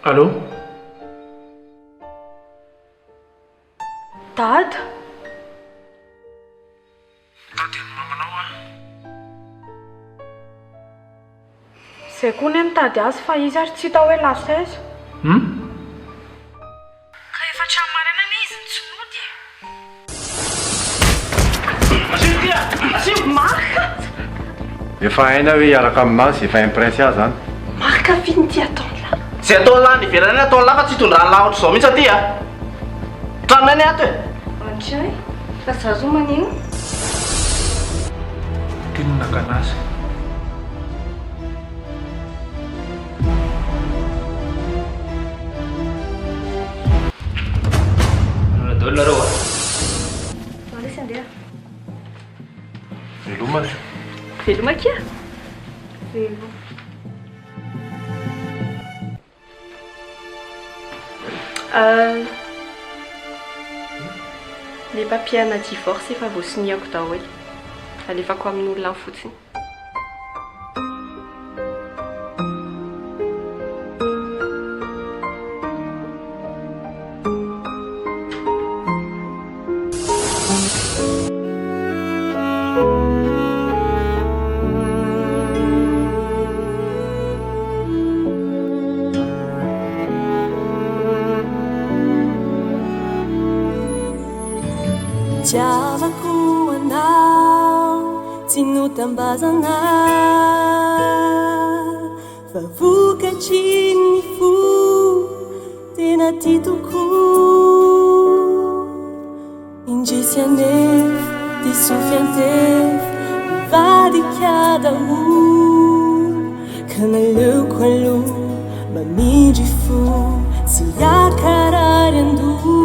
Allô? Dad? Tady ny mamanao a. Izay koa ny mitady azy fa izy ary tsy hita hoe lasa aiza. Ka efa trano maraina izy nitsinody e. Asio tia! Asio! Marika! Efa haina hoe hiaraka aminazy, efa impressé azy zany. Marika finy ty ataony lahy. Zay ataony lahy niverana ataony lahy fa tsy hitondrany lahy ohatr'izao mihitsy aty a. Tranonay ny ato e. Antray, fa zazo manino? Tiany nakanazy. Dolo nareo a. Alesy andeha. Veloma zy. Veloma kia? Veloma. Les papiers ana divorce efa voasinihako daholo. Alefako amin'olona fotsiny. Tiavako anao tsy notambazana fa vokatry ny fo tena ty tokoa indrisy anefa disofy antefa mivadika daholo ka naleoko aloha mamindry fo tsy akarary andoha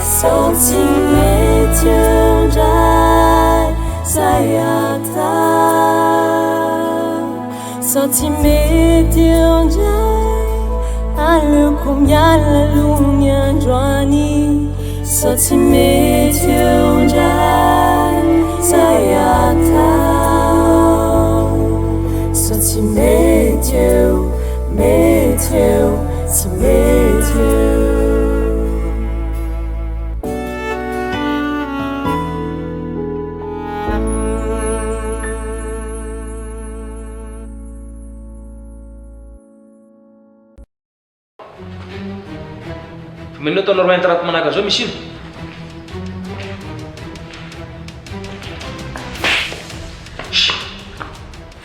sao tsy mety andray zay atao sao tsy mety andray aleoko miala aloha ny androany sao tsy mety andray zay atao sao tsy mety eo tsy mety eo. Menino ataonao roa entarato manaka zao misy ino?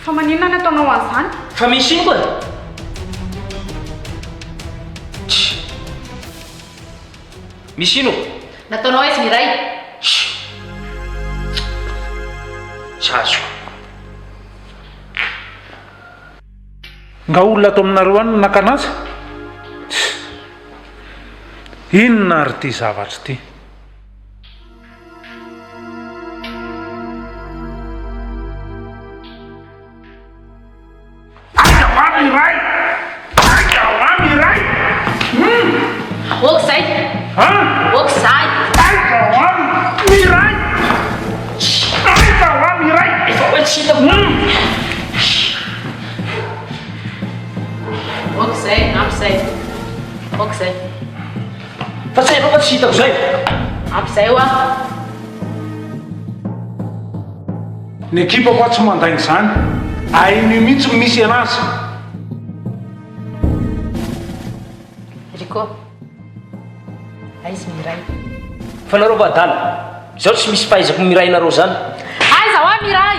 Fa maninona ny ataonao an'izany? Fa misy ino koa? Misy ino? Nataonao aiza ny Iray? Tsy azo. Nga olona ato aminareo any nakanazy? Inona ary ty zavatra ty? Aika ho any Iray! Aika ho any Iray! Oka zay! Oka zay! Aika ho any Iray! Aika ho any Iray! Efa hoe tsy hitako. Oka zay, ampy zay. Oka zay. Fa tsy haiko fa tsy hitako zay. Ampy zay ho a. Ny ekipako a tsy mandainy zany. Ainy mihitsy misy anazy. Riko, aiza ny Iray? Fa nareo vadala, izao tsy misy fahaizako miray nareo zany. Aiza ho a Iray?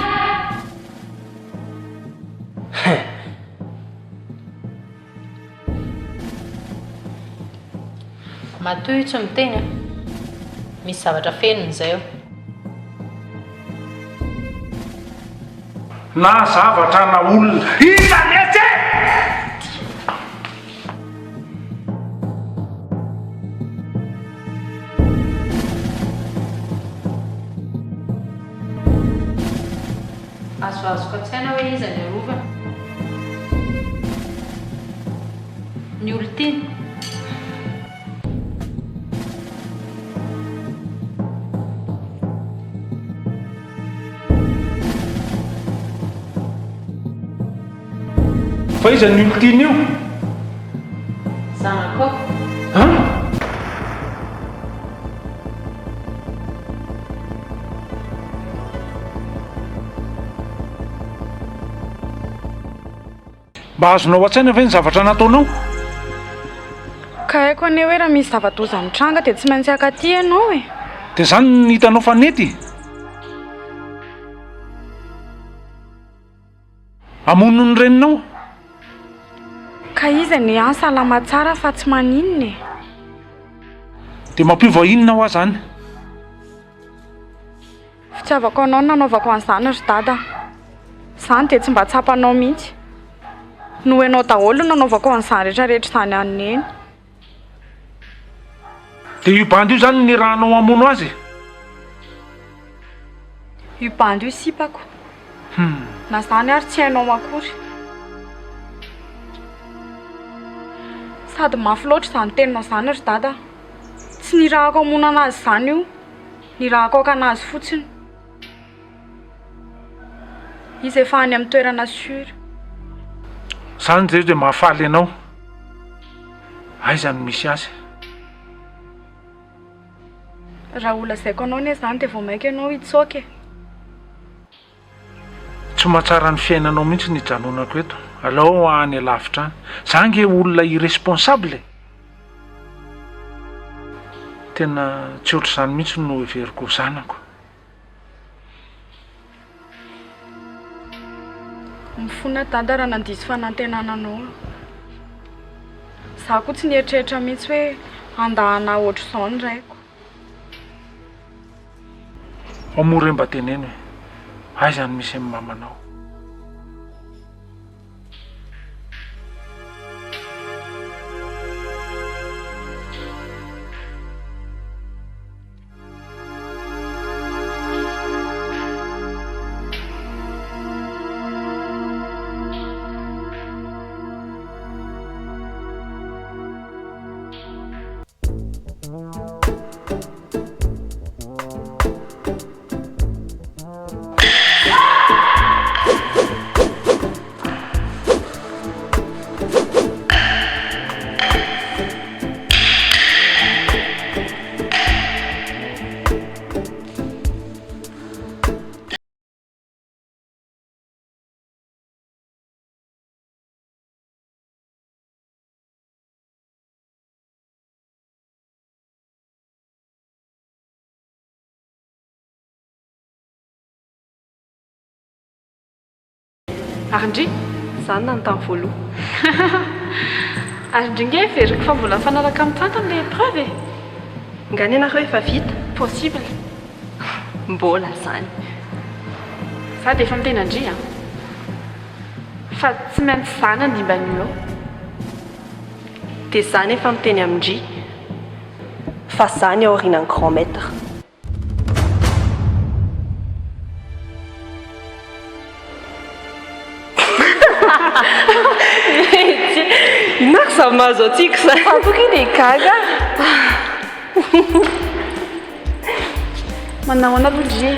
Matoy tsy miteny a. Misy zavatra fenony zay eo. Na zavatra na olona. Iza metsy! Azoazoko an-tsaina hoe iza ny arovana. Ny olon-tiny. fa iza ny olo tiany io Zanako. mba azonao an-tsaina ve ny zavatra nataonao ka haiko ane hoe raha misy zava-doza mitranga dia tsy maintsy akaty ianao e. dia izany ny hitanao fanety amono ny reninao ka izy ny an salama tsara fa tsy maninona e. dia mampiova inona ho azy zany fitiavako anao nanaovako an'izany ry dada izany dia tsy mba tsapanao mihitsy no ianao daholo nanaovako an'izany rehetrarehetra izany aniny eny. dia io bandy io zany ny rahanao amono azy io bandy io sipako na zany ary tsy hainao akory sady mafy loatra izany teninao izany ry dada tsy nirahako amono anazy izany io nirahako aka anazy fotsiny izy efa any amin'ny toerana sura zany zay dia mahafaly ianao aizany misy azy raha olazaiko anao ne zany dia vao maika ianao hitsoky tsy mahatsara ny fiainanao mihitsy ny janonako eto alao any alavitra any zange olona irresponsable tena tsy ohatr' izany mihitsy no everiko zanako mifona dada raha nandiso fanantenananao za koa tsy nieritreritra mihitsy hoe andahana ohatr'izao ny raiko amore mba teneny hoe aizany misy amin'ny mamanao Arindry, izany na ny tamin'ny voaloha. Arindry nge veriko fa mbola mifanaraka amin'ny tantany ilay épreuve e. Ngany ianareo efa vita? Possible. Mbola izany. Za dia efa miteny Andry a. Fa tsy maintsy izany andimban'io ao. Dia izany efa miteny amindry fa izany aorianan'ny grand maître. Inako za mahazo atsiko za. Apoky dia gaga. Manao aloha Dry.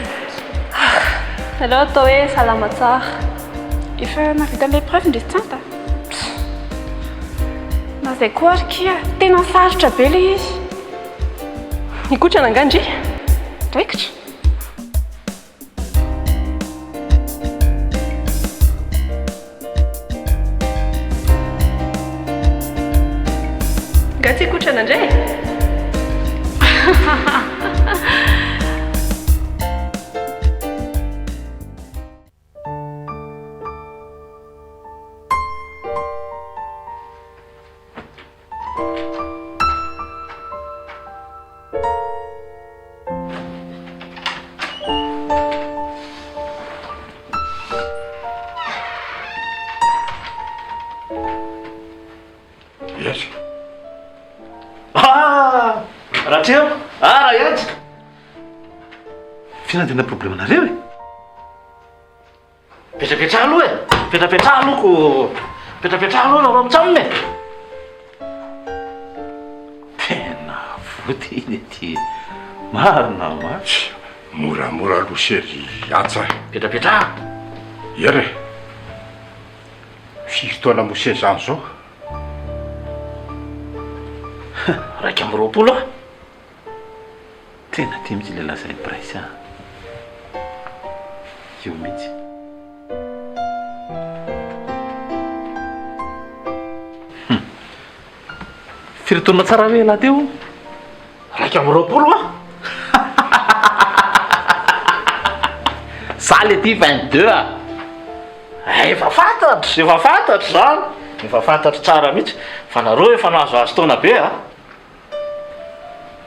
Aleo atao hoe salama tsara. efa navita l'épreuve ndre tsanta na zay koa ary kia tena sarotra be le izy. Nikotrana angandry? Draikitra. Gatsy ikotrana indray? Yes. Rahatreo? Raha iady. Fiana tena problemanareo e. Petrapetraha aloha e. Petrapetraha alohako. Petrapetraha aloha nareo mitsamina e. Tena voty iny ety. Marina matry. Moramora aloha sery atsa. Petrapetraha. Iare. Firy taona mose zany zao? Raika amby roapolo a. Tena tia mihitsy ilay lazainy prince a. Io mihitsy. Firy taona tsara hoe laha teo? Raika amby roapolo a. Za le ty 22 a. Efa fantatro zany. Efa fantatro tsara mihitsy. Fa nareo efa nahazoazo taona be a.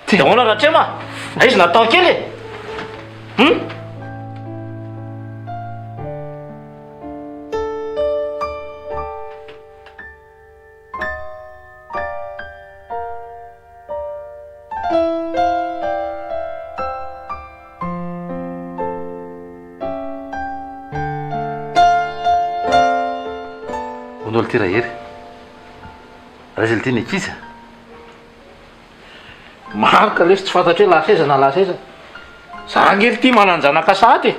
Dia ahoana raha trema? Izy natao kely e? Onolo ty raha hery. Raha izay le ty ny ankiza. Maro ka lesy tsy fantatro hoe laseza na laseza. Za ngely ty mananjanaka sady.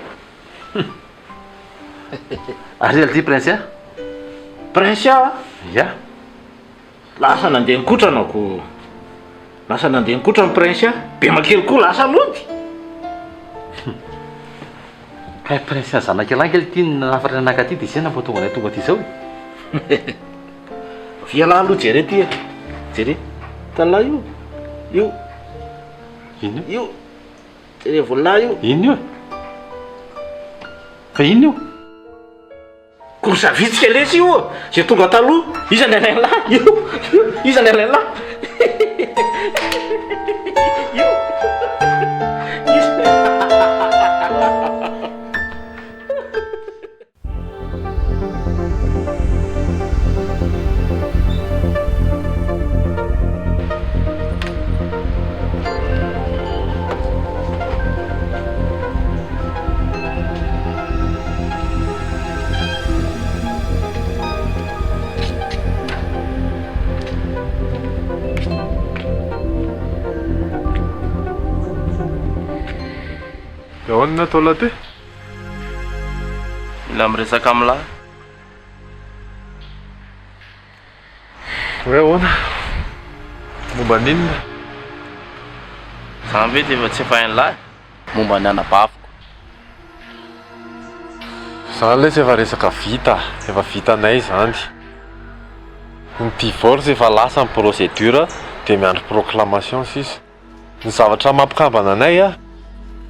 Ary izay le ty prince a? Prince a? Ya. Lasa nandeha nikotrana lasa nandeha nikotrana prince a. Be makely koa lasa mody. Ka prince a zanak'elankely ty nafatra anaka ty dia izay nampatonga anay tonga ty zao. Viala aloha jere ty e. Jere. Tala io. Io. Ino? Io. Jere vola io. Ino io? Fa ino io? Kosa vitsika lesy io. Zay tonga taloha. Iza ny alain lahy io. Iza ny alain lahy. Io. Ahoana atao lahy ty? Mila miresaka amin'lahy. Hoe ahoana? Momba ninona? Zany ve ty efa tsy efa hain'ny lahy. Momba ny anabaviko. Zany lesy efa resaka vita. Efa vitanay zany. Ny divorce efa lasa ny procédure dia miandry proclamation sisa. Ny zavatra mampikambana anay a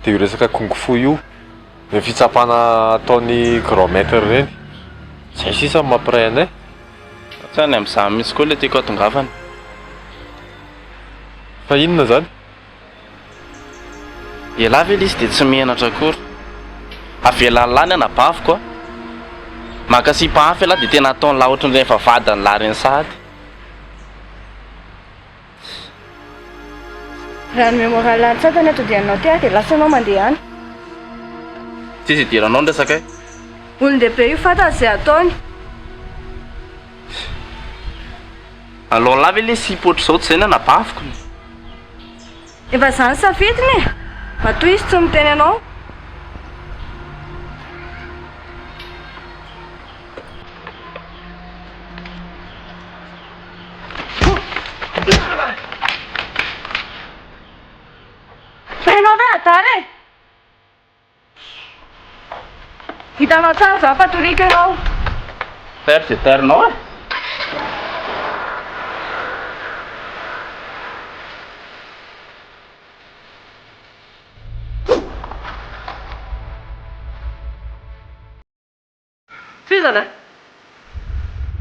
dia io resaka kung-fu io. Ny fitsapana ataon'ny grand maître reny. Zay sisa mampiray anay. Tsany amin'izany mihitsy koa le tiako atongavana. Fa inona zany? Ialahy ve izy dia tsy mihenatra akory. Avelan'ny lahy ny anabaviko a. Makasipa hafy lahy dia tena ataony lahy ohatran'ireny efa vadany lahy reny sahady. Raha ny mémoral latsatany ato dia anao ty a dia lasa anao mandeha any. Tsisy idiranao ny resaka e. Olon-dehibe io fantany izay ataony. Alao lahy ve le sy hipotro izao tsy izay ny anabaviko. Efa izany safidiny e. Matoa izy tsy miteny anao. Fenao ve atary e? Hitanao tsara za fatorika ianao. Terre c'est ternao e. Fizana?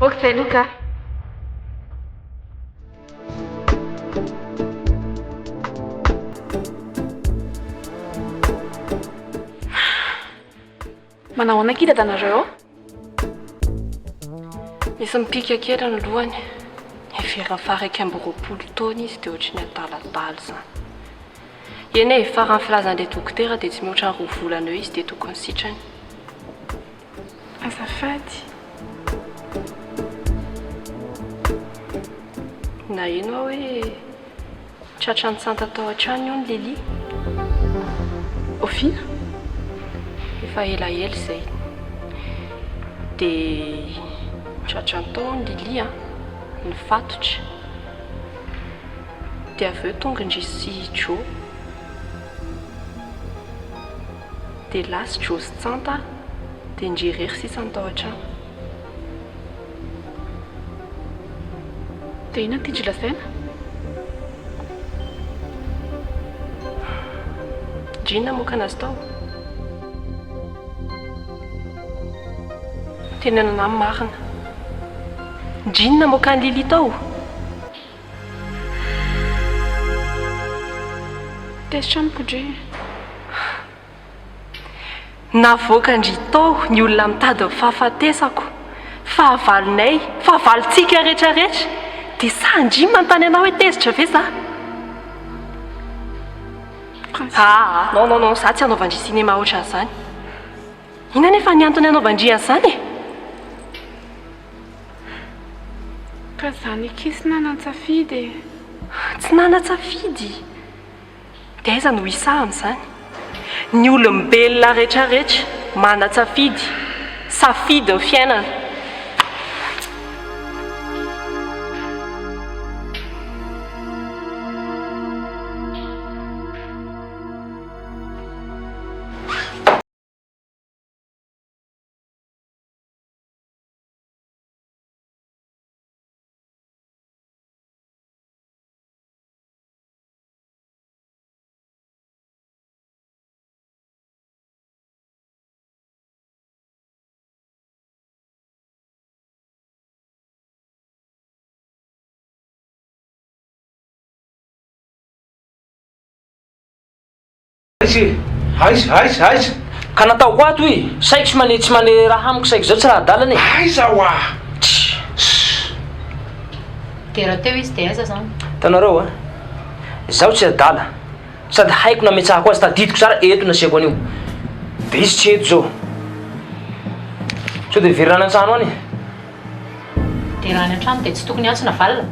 Ok, Luca. Manao anakita tanareo? Misy mipika kely ny lohany. Efera faraiky amby roapolo taona izy dia ohatry ny adaladala zany. Eny e, farany filazan'ilay dokotera dia tsy mihoatra ny roa volana eo izy dia tokony sitrany. Azafady. Na ino aho hoe tratrany santa tao an-trano io ny Lily. Ofina? Efa elaela izay. Dia tratran-tao ny lilia ny fatotra dia avy eo tonga indrisy jo dia lasy jo sy tsanta dia ndrerery sisany tao an-trano. dia inona ty lasaina? Drina mokana azy tao. Tena nana marina. Drina mokany Lily tao. Tesitra amiko dre. Navoaka ndry tao ny olona mitady fahafatesako. Fahavalonay, fahavalontsika rehetrarehetra. Dia sa ndry manontany anao hoe tezitra ve za? Non, za tsy hanaovandry sinema ohatran'izany. Ina nefa ny antony hanaovandry an'izany e? Ka zany akisy nanan-tsafidy. Tsy nanan-tsafidy. Dia aiza no Wisa amin'izany? Ny olombelona rehetrarehetra manan-tsafidy, safidy ny fiainana. Aiza ka natao ko ato i saiko tsy mane raha amiko saiko zao tsy raha dalany aiza oa dia raha teo izy dia aiza zany tanareo a zaho tsy adala sady haiko nametsahako azy tadidiko sara eto nasiako an'io dia izy tsy eto zao so dia verana an-trano any dia raha any an-trano dia tsy tokony antsona valina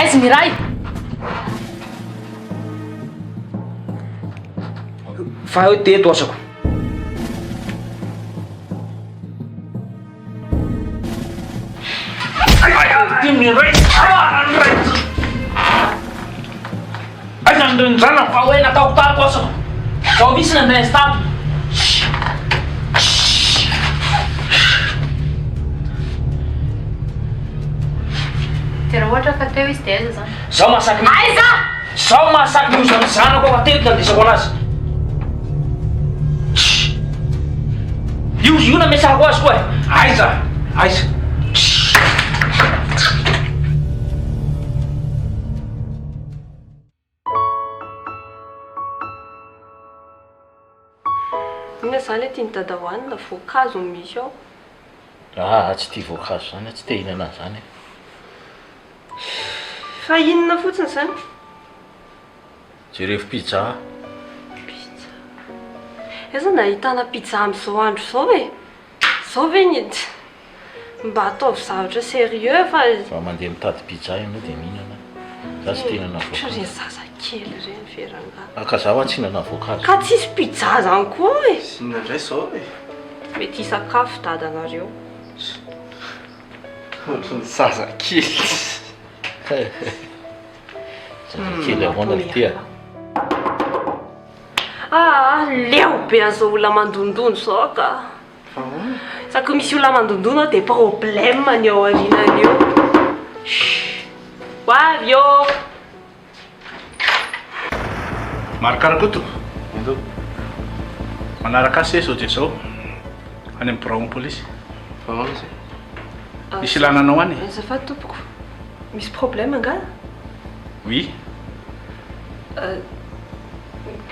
aiza ny Iray fa eo teto asako aiza ndrenizana fa hoe nataoko tato asako sao visy nandray azy tato dia raha ohatra ka teo izy dia aiza zany zaho mahasaky aiza zaho mahasaky miozany zanako afa teto nandesako anazy io namesahako azy koa aiza Ina zany ety ny dada hoanina voankazo no misy ao. Tsy tia voankazo zany, tsy te hihinana zany. Fa inona fotsiny zany? Jereo pizza. Pizza. Aiza nahitana pizza amin'izao andro zao e? Zao ve ny mba ataovy zavatra sérieux fa mandeha mitady pizza ianao dia mihinana. Za tsy te hihinana voankazo. Reny zazakely reny veranga. Ka zaho tsy hihinana voankazo. Ka tsisy pizza zany koa e. Sy nandray zao e. Mety hisakafo dadanareo. Ohatrany zazakely. Zazakely ahoana ny tia. Leo be an'izao olona mandondona zao ka. Saka misy olona mandondona dia problème ny ao aorianany eo. Ho avy eo. Marikarakoto manaraka azy sao dia zao any amin'ny braon polisy misy lananao any Azafady tompoko. Misy problème angala? oui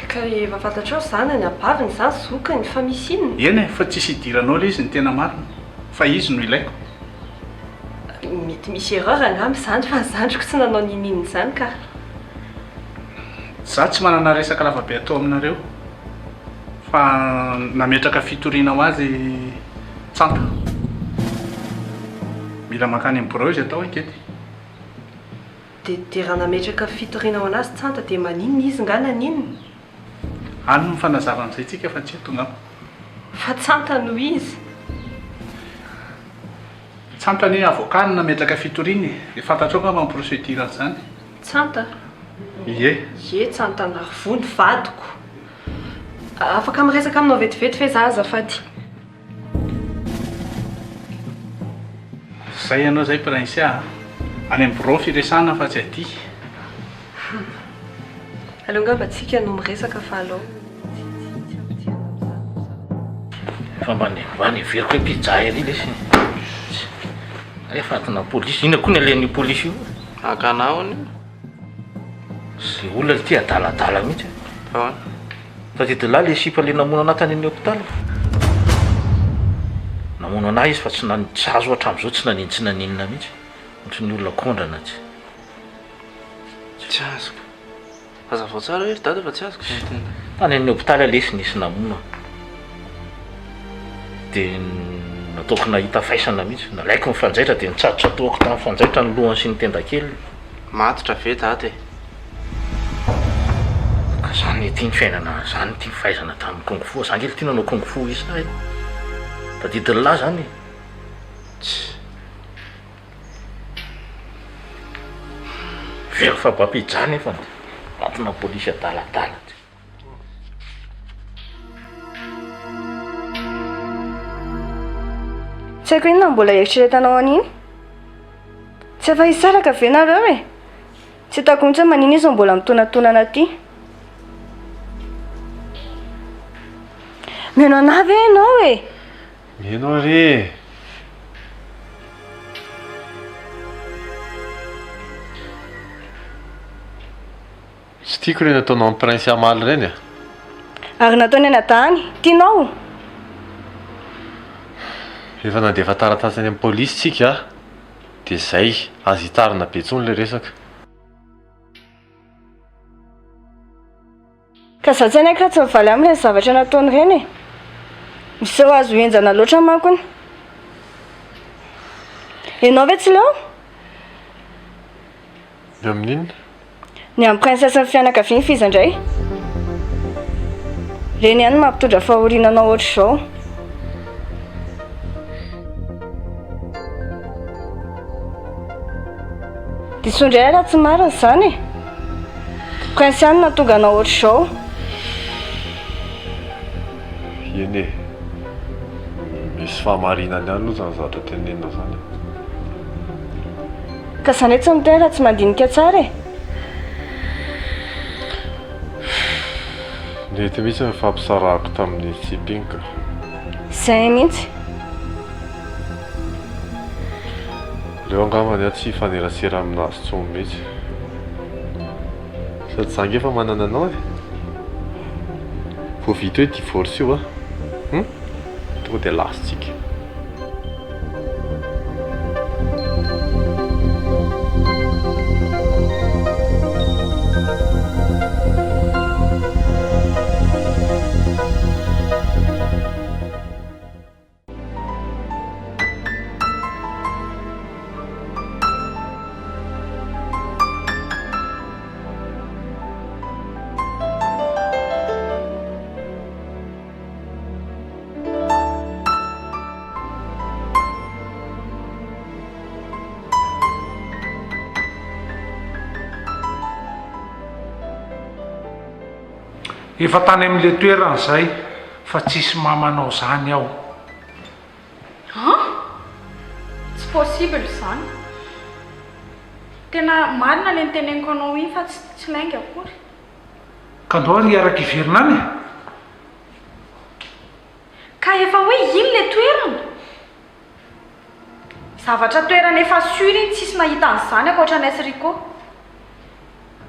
Ka efa fantatrao zany any abaviny zany zokany fa misy inona? eny e fa tsisy hidiranao ilay izy ny tena marina fa izy no ilaiko Mety misy erreur angamba zany fa zandriko tsy nanao ninina zany ka. za tsy manana resaka lavabe atao aminareo fa nametraka fitoriana ho azy tsanta mila makany amin'ny bro izy atao ankety. dia raha nametraka fitoriana ao anazy tsanta dia maninona izy nga naninona Any ny fanazaran'izay tsika fa tsy tonga fa tsanta noho izy tsantany avokany nametraka fitoriany dia fantatrao nga mamprocédure an'izany tsanta ie tsanta narivony vadiko afaka miresaka aminao vetivety fe za azafady zay ianao zay prince any amin'ny bureau firesana fa tsy aty aleo ngamba tsika no miresaka fa alao fa mbany veriko hoe pizza ery lesy efatina polisy ina koa ny alen'ny polisy io akanao ny zay olona ty adaladala mihitsy fa tedila le sipa le namono anatany any hôpitaly namono anahy izy fa tsy azo hatram'izao tsy naninina mihitsy ohatry ny olona kondrana tsy azoko azavao tsara hoe ry dada fa tsy azoko tany any hôpitaly alesy nisy namono dia nataoko nahita faisana mihitsy nalaiko mifanjaitra dia nitsarotra toako tamin'ny fanjaitra ny lohany sy ny tenda kely matotra ve dady ka zany tia ny fiainana zany tia fahaizana tamin'ny kongofo zany kely tia nanao kongofo isa da didinlahy zany very fa bapijany efa antona polisy adaladala tsy haiko inona mbola eritreretanao an'iny tsy efa hisaraka ve nareo e tsy hitako mihitsy hoe manina izy mbola mitonatonana aty meno anahy ve ianao e meno re tsy tiako reny ataonao amin'ny prince amaly reny a ary nataony any adahany tianao rehefa nandefa taratasy any amin'ny polisy tsika dia zay azo hitarina be tsony le resaka ka za tsy anaiky raha tsy mivaly amin'ireny zavatra nataony ireny e miseho azo enjana loatra mankony ianao ve tsy leo ny amin'inona ny amin'ny princesse ny fianakaviany fizandray reny ihany mampitondra fahorinanao ohatr'izao disondray raha tsy mariny zany e prince ihany natonga anao ohatr'izao eny e misy fahamarinany ihany aloha zany zavatra tenenina zany ka zany hoe tsy miteny raha tsy mandinika tsara e nety mihitsy mifampisarahako tamin'ny tsipinka zay mihitsy leo angamany aho tsy hifanerasera aminazy tsony mihitsy sady zangy efa manana anao e vo vita hoe divorce io a tonga dia lasitsika efa tany amin'le toerana izay fa tsisy mamanao zany aho tsy possible zany tena marina le niteneniko anao iny fa tsy laingy akory ka andao ary araka iverinany e ka efa hoe iny le toerana zavatra toerana efa sury iny tsisy nahita an'izany akoatra ny asriko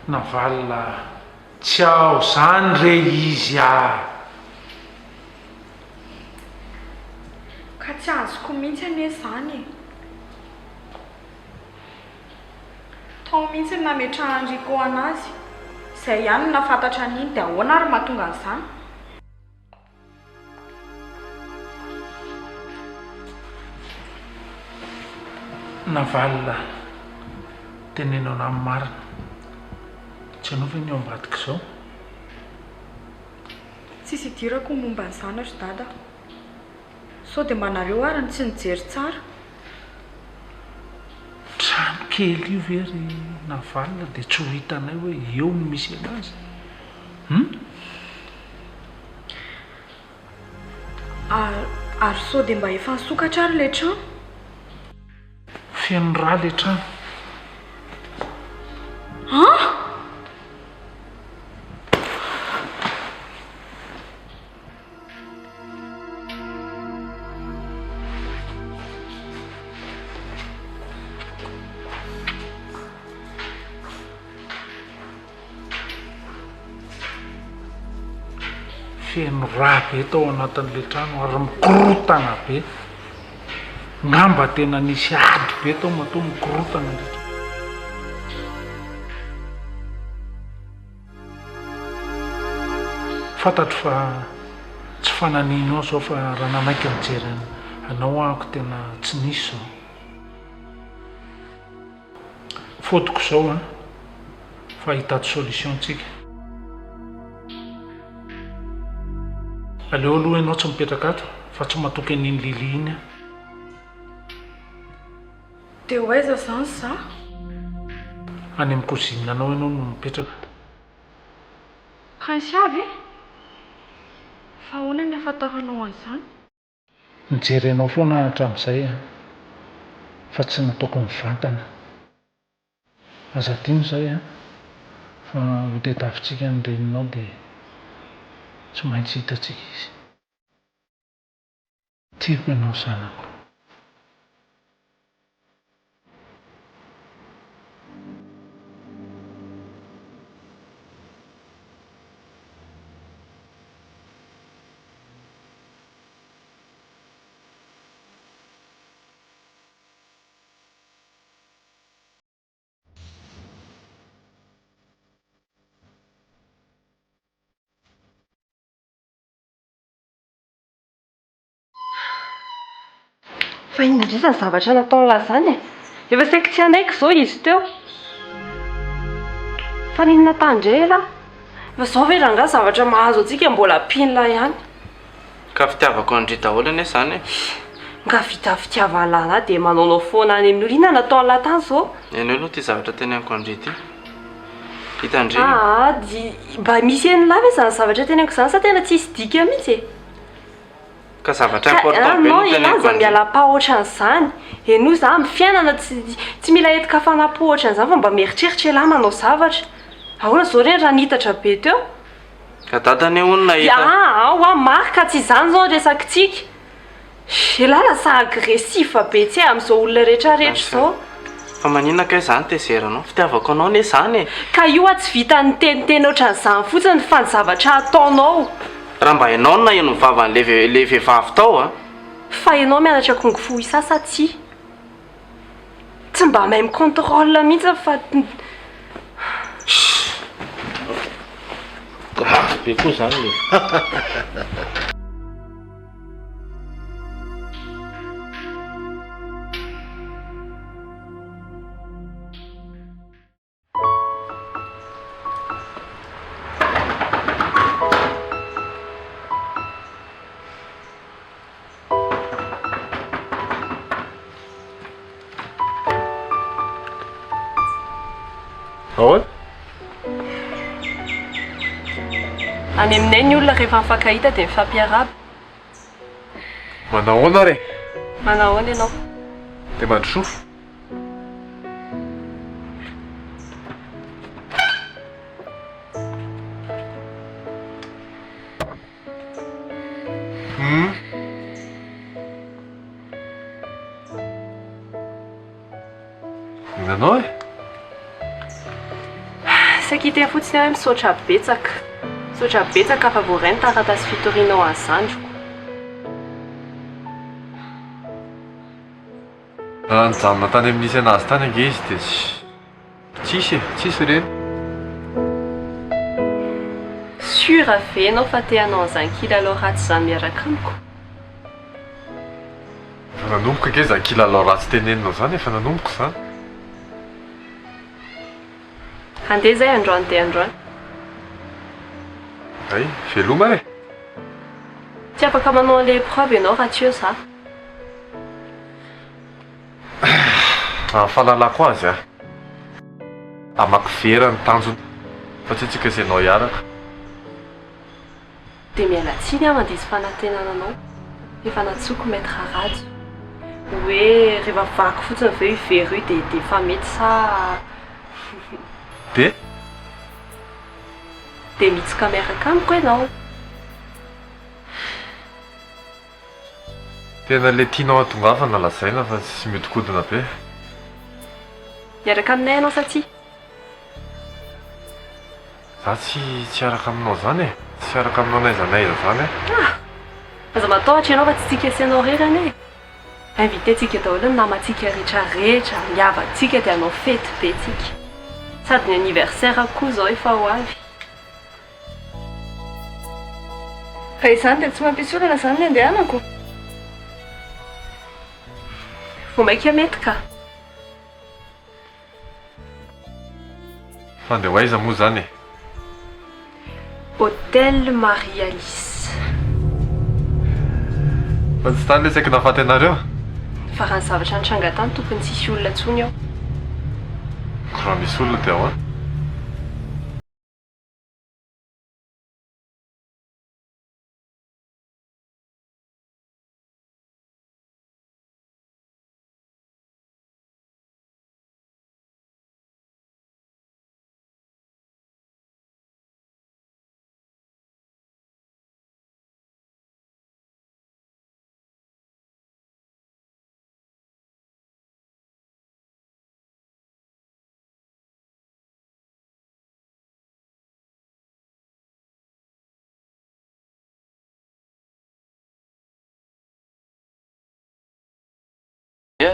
navalina tsy ao zany re izy ka tsy azoko mihitsy ane zany e tao mihitsy ny nametrahandriko anazy izay ihany no nafantatra an'iny dia ahoana ary mahatonga an'izany navalina tenenao amin'ny marina tsy anao ve ny eo ambadika izao tsisy idirako momba ny zanatra dada sao dia manareo arany tsy nijery tsara trano kely io very navalina dia tsy ho hitanay hoe eo no misy anazy ary sao dia mba efa nisokatra ary ilay trano feno rà ilay trano feno rà be tao anatin'ilay trano ary mikorotana be ngamba tena nisy ady be tao matoa mikorotana ilay trano fantatro fa tsy fananinao zao fa raha nanaiky mijery anao ahako tena tsy nisy zao fotoko zao fa hitady solution tsika aleo aloha ianao tsy mipetraka ato fa tsy matoky an'iny lili iny dia ho aiza zany za any amin'ny kozina anao ianao no mipetraka prince avy fa hoana ny afantaranao an'izany mijery anao foana hatramin'izay fa tsy nataoko mivantana aza dino zay fa ho tedavitsika ny reninao dia tsy maintsy hitatsika izy tiako ianao zanako fa inona indrisy ny zavatra nataony lazany efa saiko tsy anaiko izao izy teo fa ninona tandray raha fa izao ve rangaha zavatra mahazo antsika mbola pinla ihany ka fitiavako andry daholo ane zany nga vita fitiavalana dia manaonao foana any amin'ny olona nataony latany izao ianao aloha ty zavatra teneniko andry ty hitandre mba misy eny lava izany zavatra teneniko izany sa tena tsisy dika mihitsy ka zavatra important be no teneniko miala-pa ohatran'izany eno za amin'ny fiainana tsy mila etika fanapo ohatran'izany fa mba mieritreritra elahy manao zavatra ahoana zao reny raha nihitatra be teo ka dadany onona hita marika tsy izany zao resakitsika elahy lasa agressif be tsy amin'izao olona rehetrarehetra izao fa maninona ka izany tezeranao fitiavako anao ne zany ka io tsy vita ny teniteny ohatran'izany fotsiny fa ny zavatra ataonao raha mba ianao na eno mivavan'le vehivavy tao fa ianao mianatra kongo fo isasa tsy mba mahay micontrôle mihitsy fa be koa zany le any aminay ny olona rehefa mifankahita dia mifampiaraba manahoana re manahoana ianao dia mandrosofo nanao e sakiteny fotsiny hoe misaotra betsaka fa voaray ny taratasy fitorianao an'izandroko nijanona tany amin'nisy anazy tany ange izy dia tsisy reny sura ve ianao fa te hanao an'izany kilalao ratsy izany miaraka amiko fa nanomboka ange izany kilalao ratsy teneninao izany efa nanomboka izany Andeha zay androany dia androany. Ay, veloma re. Tsy afaka manao an'ilay épreuve ianao raha tsy eo za. Fahalalako azy a. Amaky vera ny tanjony fa tsy antsika izay anao hiaraka. Dia miala tsiny aho mandisy fanantenana anao. Efa natsoko maître rajo. Hoe rehefa vaky fotsiny ve very io dia efa mety sa... Dia mitsoka miaraka amiko ianao. tena le tianao atongafana lazaina fa tsy mihodikodina be. Miaraka aminay ianao sa tsy? Za tsy araka aminao zany e. Tsy araka aminao n'aiza n'aiza zany e. Aza matahotra ianao fa tsy tsika asianao rerany e. Invitentsika daholo ny namantsika rehetrarehetra, miavatsika dia hanao fety be tsika. Sady ny anniversaire koa zao efa ho avy. Raha izany dia tsy mampisy olana izany ny andehanako. Vao maika mety ka. Fandeha ho aiza moa zany e. Hôtel Marie Alice. Fa tsy tany le saika nahafaty anareo? Fa raha ny zavatra nitranga tany tokony tsisy olona ntsony ao. Raha misy olona dia ao a.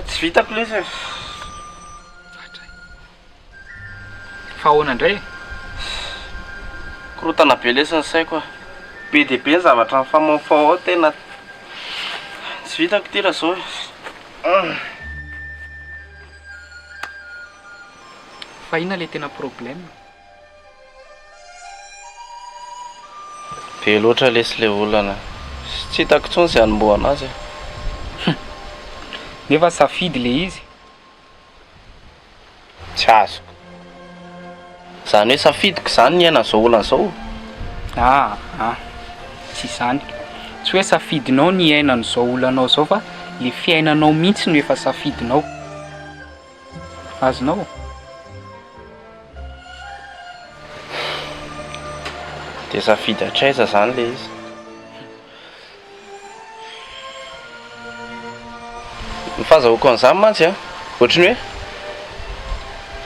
Tsy vitako lesy. Fa ahoana indray? Korotana be lesy ny saiko. Be dia be ny zavatra mifamafao ao tena. Tsy vitako ty raha zao. Fa inona le tena problème? Be loatra lesy le olana. Tsy hitako intsony izay hanomboana azy. Nefa safidy le izy. Tsy azoko. Zany hoe safidiko zany ny ainan'izao olana izao. Tsy izany. Tsy hoe safidinao ny ainan'izao olanao zao fa le fiainanao mihitsy no efa safidinao. Azonao? Dia safidy hatraiza zany le izy. Ny fahazahoko an'izany mantsy a, ohatrany hoe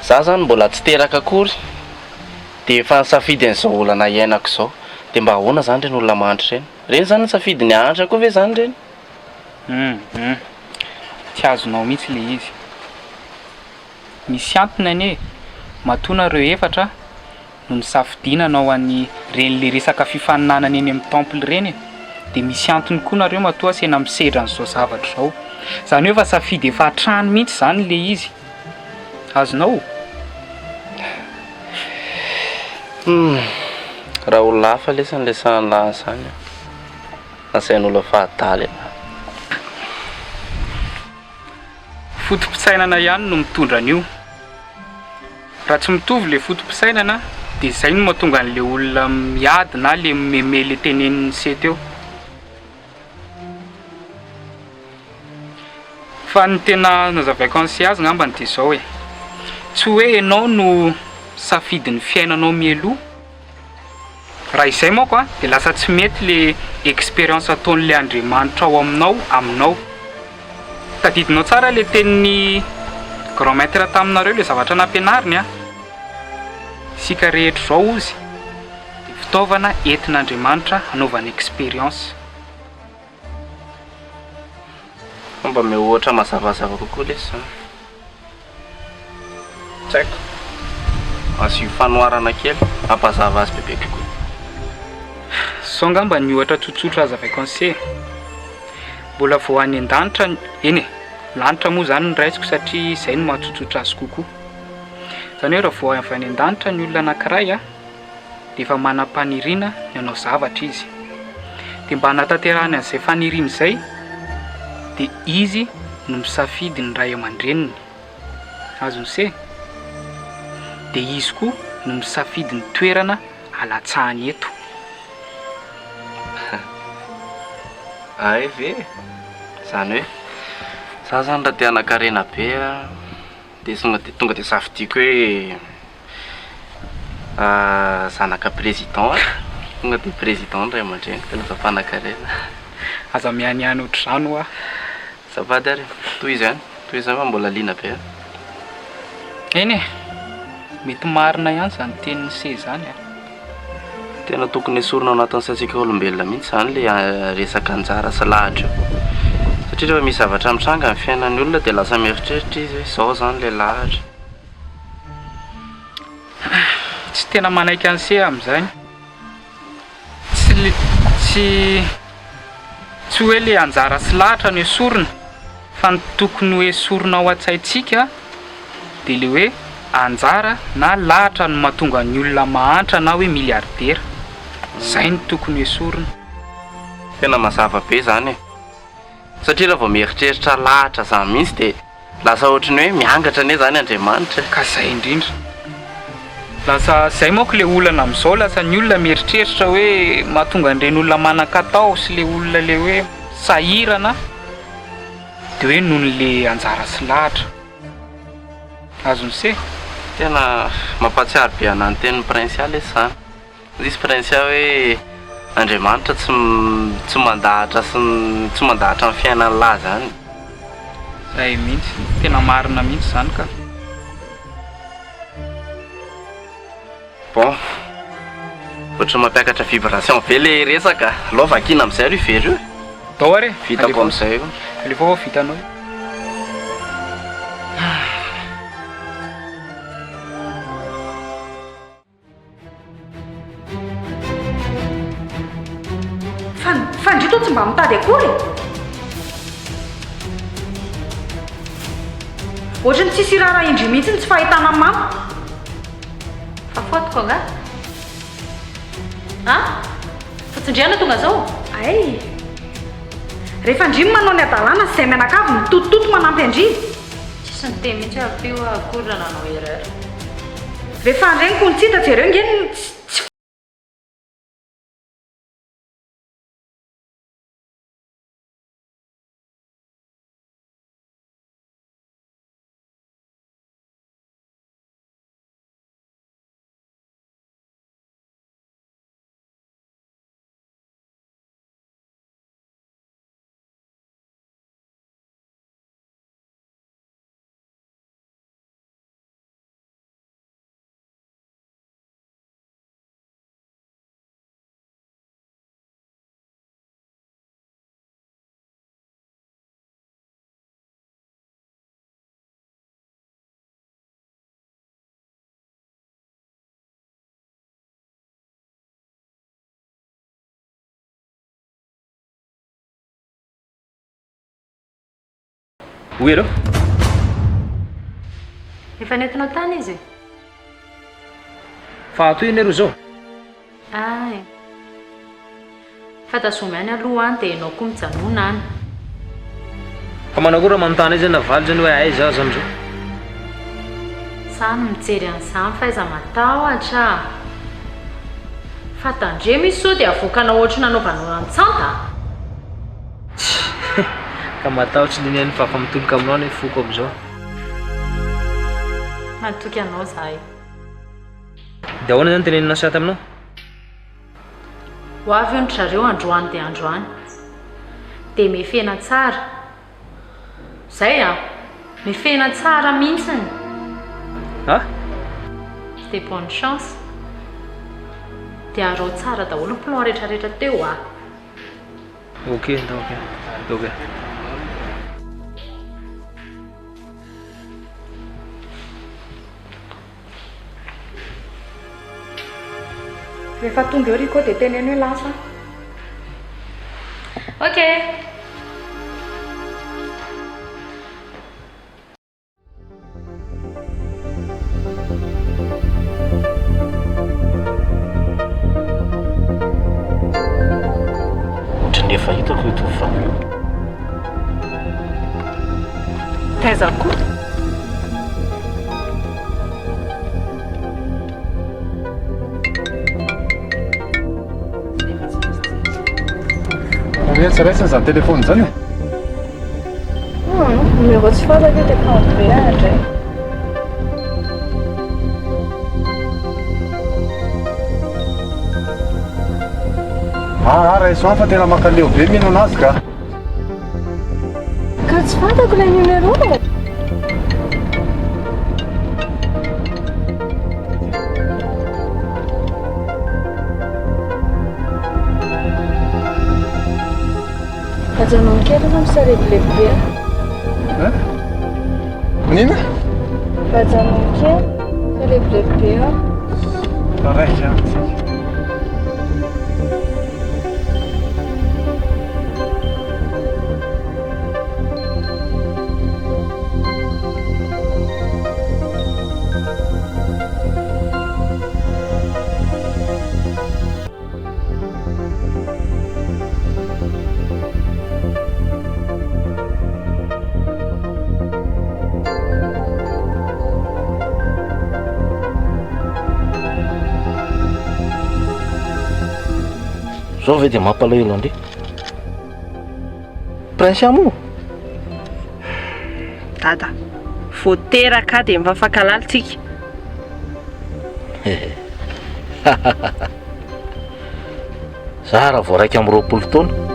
za zany mbola tsy teraka akory dia efa nisafidy an'izao olana iainako izao, dia mba ahoana zany ireny olona mahantra ireny? Ireny zany nisafidy ny hahantra koa ve zany ireny? Tsy azonao mihitsy le izy. Misy antony anie, matonareo efatra no nisafidinanao an'ny reny le resaka fifaninanana eny amin'ny temple ireny, dia misy antony koa nareo matoa sena misedra an'izao zavatra izao. Zany hoe fa safidy efa hatrany mihitsy zany le izy. Azonao? Raha olona hafa lesy ny lesahany zany. Nasain'olona fahadaly. Fotom-pisainana ihany no mitondra an'io. Raha tsy mitovy le fotom-pisainana dia izay no mahatonga an'le olona miady na le meme le tenenin'ny seteo. Fa ny tena nazavaiko an'sy azy ngambany dia izao hoe tsy hoe ianao no safidy ny fiainanao mialoha. Raha izay manko a dia lasa tsy mety le expérience ataon'le Andriamanitra ao aminao. Tadidinao tsara le tenin'ny grand maître taminareo le zavatra nampianariny a. Sika rehetra izao ozy dia fitaovana entin'Andriamanitra hanaovana expérience. Mba mihoatra mazavazava kokoa lesy zany. Tsy haiko. Asio fanoharana kely ampazava azy bebe kokoa. Sao ngamba ny ohatra tsotsotra azavaiko an'se. Mbola vao any an-danitra eny e, lanitra moa zany ny raisiko satria izay no mahatsotsotra azy kokoa. Zany hoe raha vao avy any an-danitra ny olona anankiray a dia efa manam-paniriana ny hanao zavatra izy. Dia mba hanatanterahany an'izay faniriana izay dia izy no misafidy ny ray aman-dreniny. Azony se? Dia izy koa no misafidy ny toerana alatsahany eto. Ay ve, zany hoe za zany raha te hanakarena be a dia tonga dia safidiko hoe zanaka président tonga dia président ray aman-dreny tena fa mpanakarena. Aza mianiany ohatr'izany hoa. Azafady ary toy izany fa mbola liana be. Eny e, mety marina ihany zany tenin'ny se zany a. Tena tokony esorina ao anatin'ny saintsika olombelona mihitsy zany le resaka anjara sy lahatra io. Satria rehefa misy zavatra mitranga amin'ny fiainan'ny olona dia lasa mieritreritra izy hoe izao zany le lahatra. Tsy tena manaiky an'se amin'izany. Tsy hoe le anjara sy lahatra no esorina fa ny tokony ho esorina ao an-tsaintsika dia le hoe anjara na lahatra no mahatonga ny olona mahantra na hoe miliardera. Zay no tokony esorina. Tena mazava be zany e. Satria raha vao mieritreritra lahatra zany mihitsy dia lasa ohatrany hoe miangatra ane zany Andriamanitra. Ka zay indrindra. Lasa zay moa ko le olana amin'izao lasa ny olona mieritreritra hoe mahatonga an'ireny olona manan-katao sy le olona le hoe sahirana dia hoe noho le anjara sy lahatra. Azony se? Tena mampatsiaro be anany tenin'ny prinsialy izy zany. Izy prinsia hoe Andriamanitra tsy mandahatra tsy mandahatra amin'ny fiainan'ny lahy zany. Zay mihitsy, tena marina mihitsy zany ka. Bon, ohatra mampiakatra vibration be le resaka. Alao vakina amin'izay ry very io. Tao ary vitako amin'izay io. Alefa ao vitanao. Fandrito tsy mba mitady akory. Ohatrany tsisy raharaha indry mihitsy tsy fahitana mama. Fa fotoko nga? Fatsindriana tonga zao? Ay. Rehefa andrimy manao ny adalàna sy izay mianakavy mitotototo manampy andrimy. Tsisy ny te mihitsy ampio akory raha nanao erreur. Rehefa andreniko ny tsita jereo ngeny tsy Oui allô? Efa nentinao tany izy? Fa toy ianareo zao? Ay. Fa tazomy any aloha any dia ianao koa mijanona any. Fa manao koa raha manontany izy navaly zany hoe ay za zam'izao. Samy mijery an'izany faiza matahotra. Fa tandre misy sao dia avoakanao ohatry nanaovanao an-tsanta. Ka matahotra liniany fa afa mitoloka aminao ny foko amin'izao. Matoky anao zahay. Dia ahoana zany tenenina saty aminao? Ho avy eo ny zareo androany dia androany. Dia mefena tsara. Zay mefena tsara mihitsiny. C'était bonne chance. Dia arao tsara daholo ny plan rehetrarehetra teo Ok, ok. Rehefa tonga eo Riko dia teneny hoe lasa. Ok. mitovy fa taiza koa Tsaraisana izany telefôny izany e. Numéro tsy fantako dia compte be andray. Raha iso fa tena makaleo be mino anazy ka. Ka tsy fantako ilay numéro e. Vajanao kely fa misarevlehibe. Nina? Vajanao kely sarevlehibe. Raika. zao ve dia mampalahelo andre prince amo dada vao teraka dia mifafankalalitsika za raha vao raika amin'ny 20 taona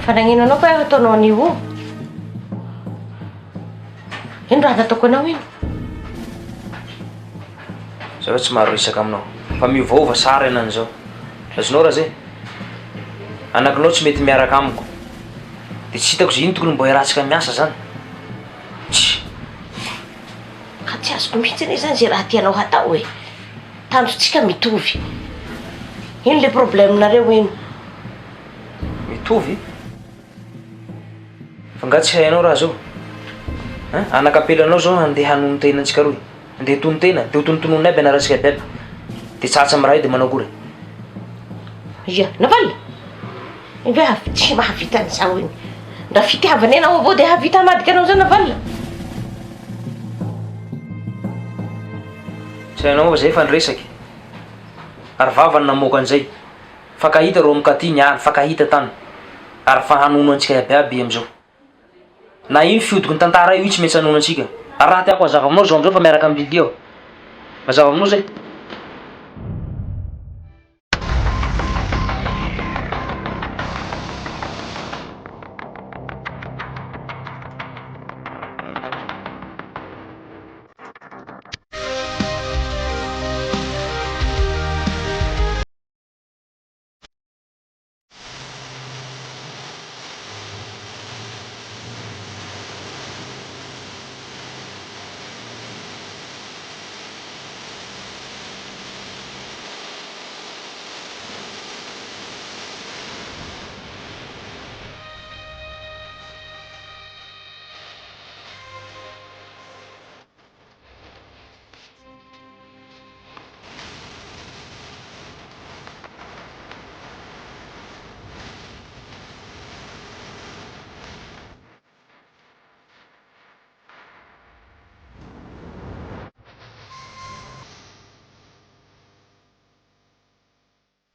Fanagnino anao fa ataonao an'io ino raha nataoko anao ino zaho tsy maro resaka aminao fa miovaova sara ianan'izao azonao raha zay anakinao tsy mety miaraka amiko dia tsy hitako zay ino tokony mbo hiratsika miasa zany ka tsy azoko mihitsy anie zany zay raha tianao hatao e tanjotsika mitovy ino le problemenareo ino mitovy fa nga tsy hainao raha zao anakapelanao zao andeha hanono tenantsika roy andeha tono tena dia ho tonotonony aby anaratsika aby aby dia tsatsa amy raha io dia manao akory ia navalina inve tsy mahavita an'izao iny ndra fitiavana enao avao dia havita hamadika anao zao navalina tsy hainao fa zay fa niresaky ary vavany namoaka an'izay fakahita ro amikaty niany fakahita tany ary fa hanono antsika aby aby am'izao na ino fiodiko ny tantara io tsy maintsy hanono antsika ary raha tiako hazava aminao zao am'izao fa miaraka amin'ny biby eo mazava aminao zay